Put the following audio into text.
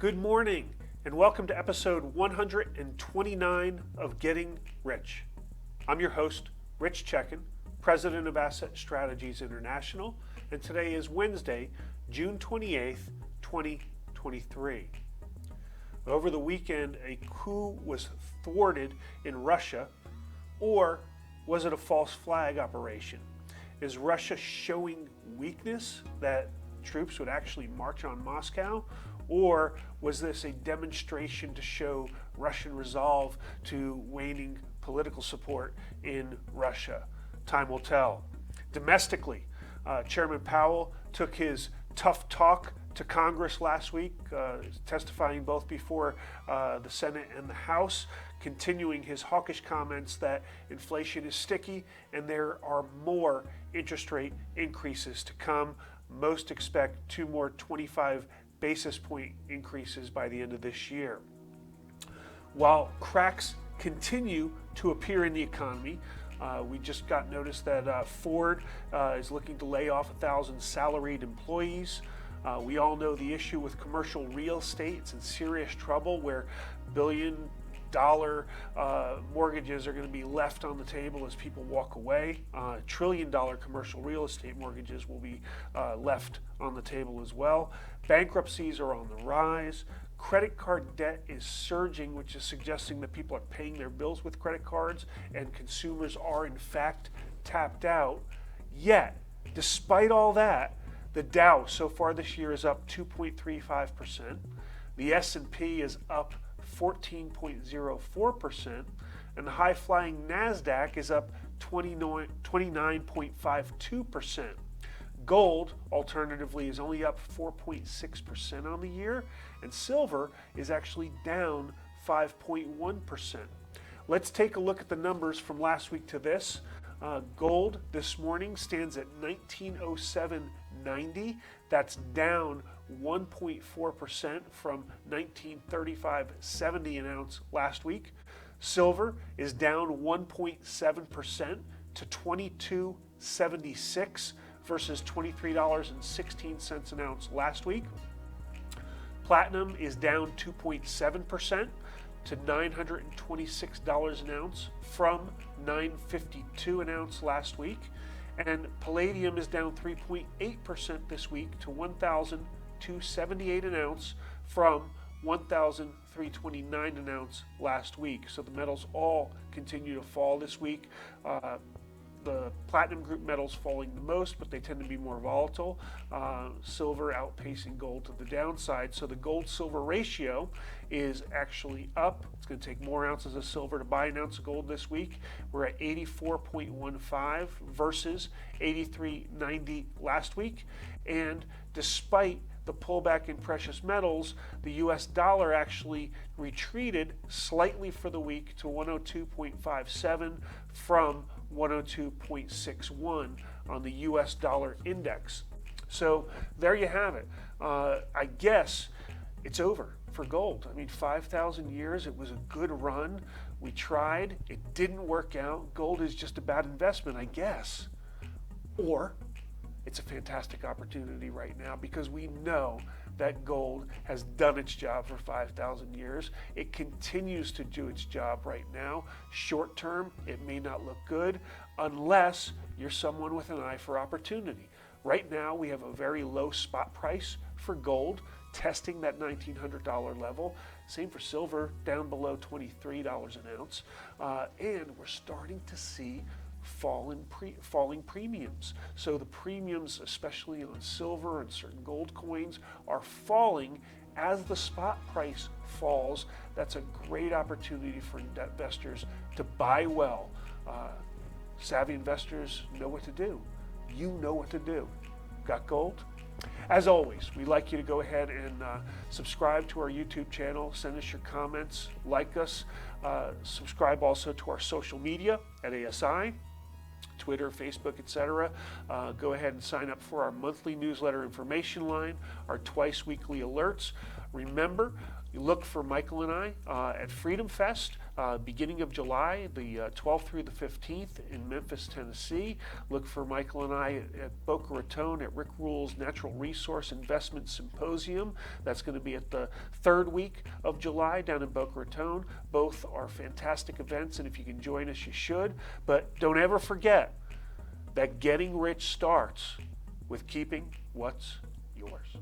Good morning, and welcome to episode 129 of Getting Rich. I'm your host, Rich Checkan, president of Asset Strategies International, and today is Wednesday, June 28th, 2023. Over the weekend, a coup was thwarted in Russia, or was it a false flag operation? Is Russia showing weakness that troops would actually march on Moscow? Or was this a demonstration to show Russian resolve to waning political support in Russia? Time will tell. Domestically, Chairman Powell took his tough talk to Congress last week, testifying both before the Senate and the House, continuing his hawkish comments that inflation is sticky and there are more interest rate increases to come. Most expect 2 more 25 basis point increases by the end of this year. While cracks continue to appear in the economy, we just got notice that Ford is looking to lay off 1,000 salaried employees. We all know the issue with commercial real estate. It's in serious trouble where billion-dollar mortgages are going to be left on the table as people walk away. Trillion-dollar commercial real estate mortgages will be left on the table as well. Bankruptcies are on the rise. Credit card debt is surging, which is suggesting that people are paying their bills with credit cards and consumers are in fact tapped out. Yet, despite all that, the Dow so far this year is up 2.35%. The S&P is up 14.04%, and the high-flying NASDAQ is up 29.52%. Gold, alternatively, is only up 4.6% on the year, and silver is actually down 5.1%. Let's take a look at the numbers from last week to this. Gold this morning stands at $1907.90. That's down 1.4% from $1935.70 an ounce last week. Silver is down 1.7% to $22.76 versus $23.16 an ounce last week. Platinum is down 2.7% to $926 an ounce from $952 an ounce last week. And palladium is down 3.8% this week to $1,278 an ounce from $1,329 an ounce last week. So the metals all continue to fall this week. The platinum group metals falling the most, but they tend to be more volatile. Silver outpacing gold to the downside. So the gold-silver ratio is actually up. It's going to take more ounces of silver to buy an ounce of gold this week. We're at 84.15 versus 83.90 last week. And despite the pullback in precious metals, the US dollar actually retreated slightly for the week to 102.57 from 102.61 on the US dollar index. So there you have it. I guess it's over for gold. I mean, 5,000 years, it was a good run. We tried, it didn't work out. Gold is just a bad investment, I guess. Or it's a fantastic opportunity right now because we know that gold has done its job for 5,000 years. It continues to do its job right now. Short term, it may not look good unless you're someone with an eye for opportunity. Right now, we have a very low spot price for gold, testing that $1,900 level. Same for silver, down below $23 an ounce. And we're starting to see falling premiums. So the premiums, especially on silver and certain gold coins, are falling as the spot price falls. That's a great opportunity for investors to buy well. Savvy investors know what to do. You know what to do. Got gold? As always, we'd like you to go ahead and subscribe to our YouTube channel, send us your comments, like us, subscribe also to our social media at ASI, Twitter, Facebook, etc. Go ahead and sign up for our monthly newsletter information line, our twice weekly alerts. Remember, You look for Michael and I at Freedom Fest, beginning of July, the 12th through the 15th in Memphis, Tennessee. Look for Michael and I at Boca Raton at Rick Rule's Natural Resource Investment Symposium. That's going to be at the third week of July down in Boca Raton. Both are fantastic events, and if you can join us, you should. But don't ever forget that getting rich starts with keeping what's yours.